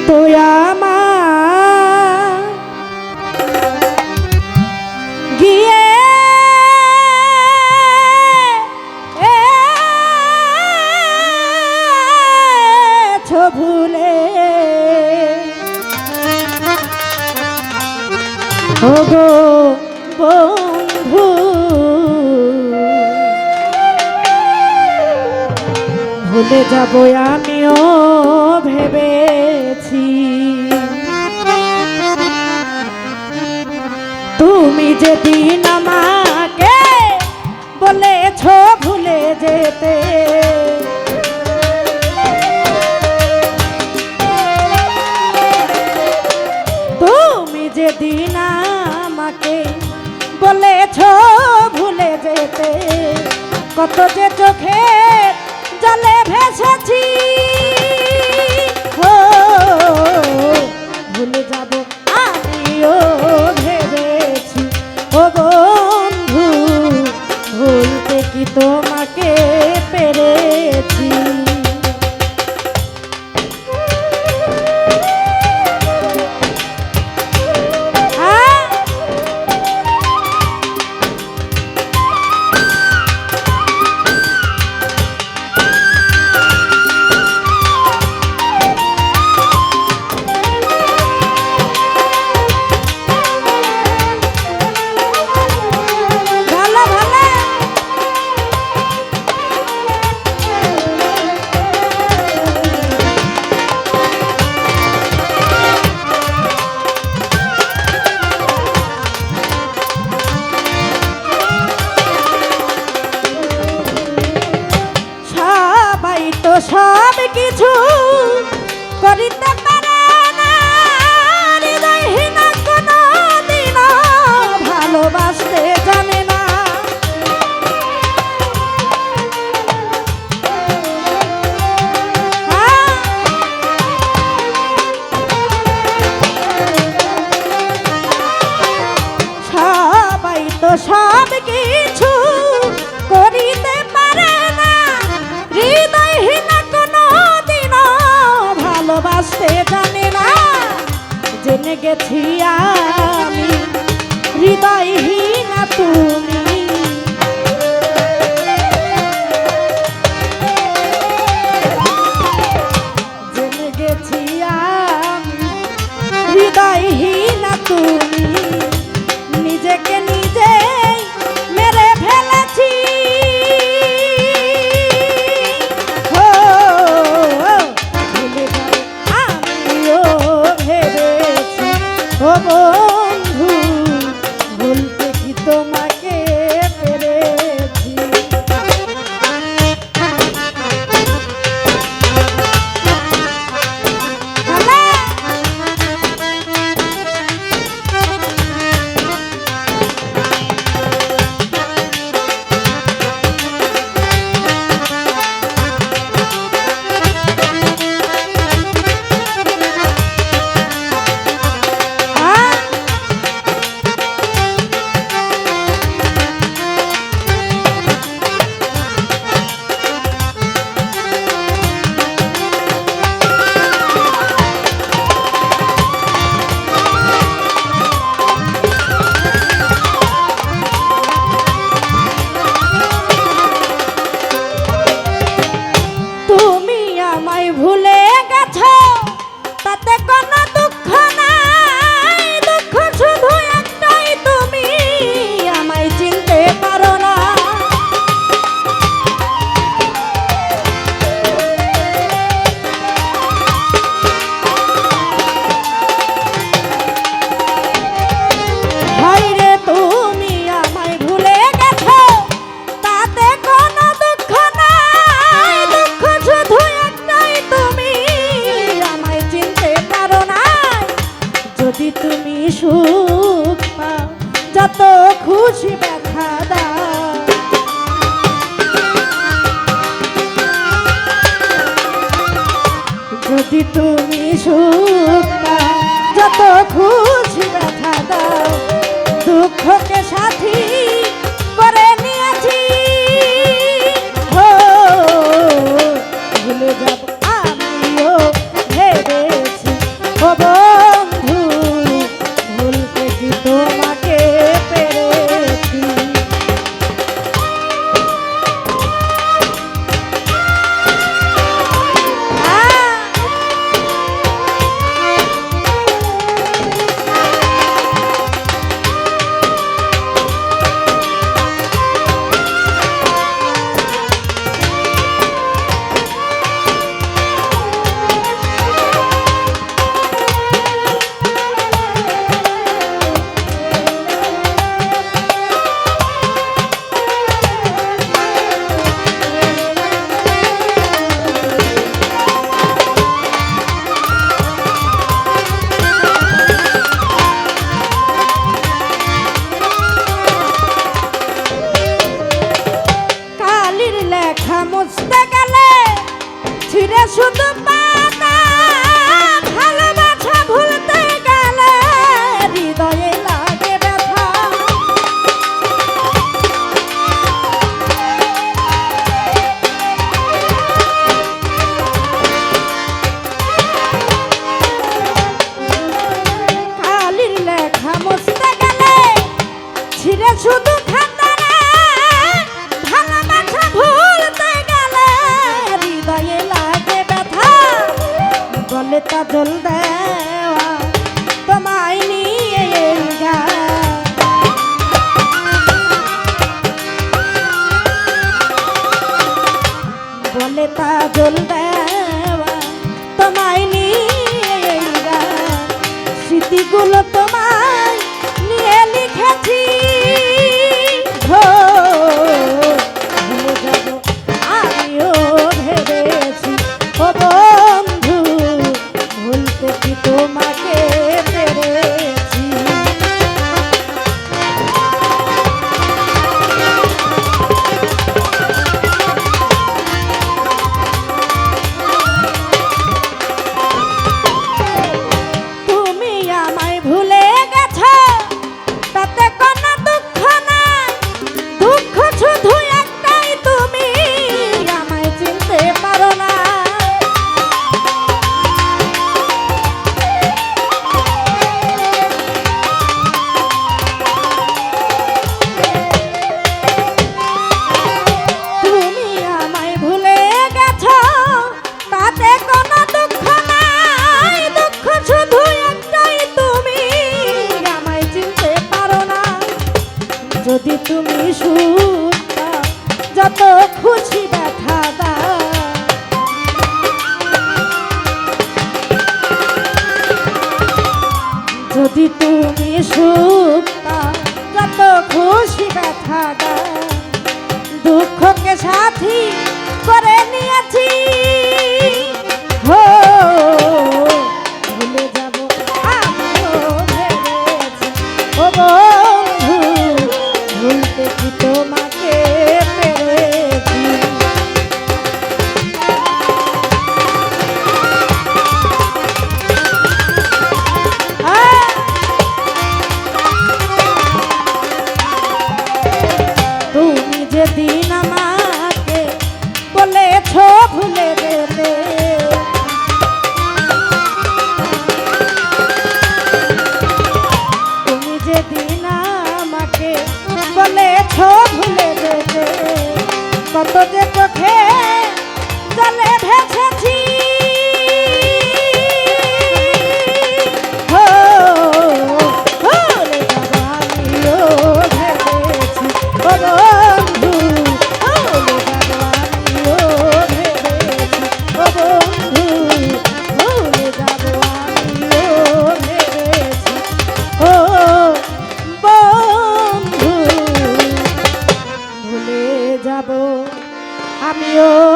Toyama গিয়ে ভুলে ওগো বন্ধু ভুলে যাব আমিও ভেবেছি তুমি যেদিন আমাকে বলেছ ভুলে যেতে তুমি যেদিন আমাকে বলেছ ভুলে যেতে কত যে চোখে জলে ভেসেছি ভুলে যাব আমিও ভেবেছি ও বন্ধু ভুলতে কি তোমাকে পেরেছি সব কিছু করিতে পারে না হৃদয়হীন কোনো দিন ভালোবাসতে জানে না সবাই তো সব কিছু করিতে পারে না হৃদয়হীন কোনো দিন ভালোবাসতে জানে না জেনে গেছি আমি হৃদয়হীন তুমি জেনে গেছি আমি হৃদয়হীন তুমি নিজেকে নিজেই মেরে ফেলেছি ও বন্ধু ভুলতে কি তোমাকে পেরেছি ভুলে গেছো তাতে কোনো দুঃখ নাই দুঃখ শুধু একটাই তুমি আমায় চিনতে পারো না হায়রে তুমি আমায় ভুলে গেছো তাতে কোনো দুঃখ নাই দুঃখ শুধু যদি তুমি সুখ পাও যত খুশি ব্যথা দাও যদি তুমি সুখ পাও যত খুশি ব্যথা দাও দুঃখকে সাথী করে নিয়েছি ভুলে যাব আমিও ভেবেছি ছিঁড়ে শুধু পাতা ভালোবাসা ভুলতে গেলে হৃদয়ে লাগে ব্যথা কালির লেখা মুছতে গেলে ছিঁড়ে শুধু খাতা ভালোবাসা ভুলতে গেলে হৃদয়ে লাগে ব্যথা গলে তা জল দেওয়া তোমায় নিয়ে এই গান বলে তা জল দেওয়া তোমায় নিয়ে এই গান স্মৃতিগুলো তোমায় নিয়ে লিখেছি ভুলে যাব আমিও ভেবেছি ও বন্ধু ভুলতে কি তোমাকে পেরেছি তুমি আমায় ভুলে গেছো তাতে কোনো দুঃখ নাই দুঃখ শুধু একটাই তুমি আমায় চিনতে পারো না তুমি আমায় ভুলে গেছো তাতে কোনো দুঃখ নাই দুঃখ শুধু একটাই তুমি আমায় চিনতে পারো না যদি তুমি সুখটা যত খুশি ব্যথা দাও যদি তুমি সুখটা যত খুশি ব্যথা দাও দুঃখকে সাথী করে নিয়েছি হো ভুলে যাব আমিও ভেবেছি ও বন্ধু ভুলতে কি তোমাকে পেরেছি তুমি যেদিন আমাকে বলেছো ভুলে যেতে তুমি যেদিন আমাকে বলেছো ভুলে যেতে কত যে চোখে জলে ভেসেছি হো ভুলে যাব আমিও ভেবেছি ও বন্ধু ভুলে যাব আমিও ভেবেছি ও বন্ধু ভুলে যাব আমিও ভেবেছি ও বন্ধু ভুলে যাব আমিও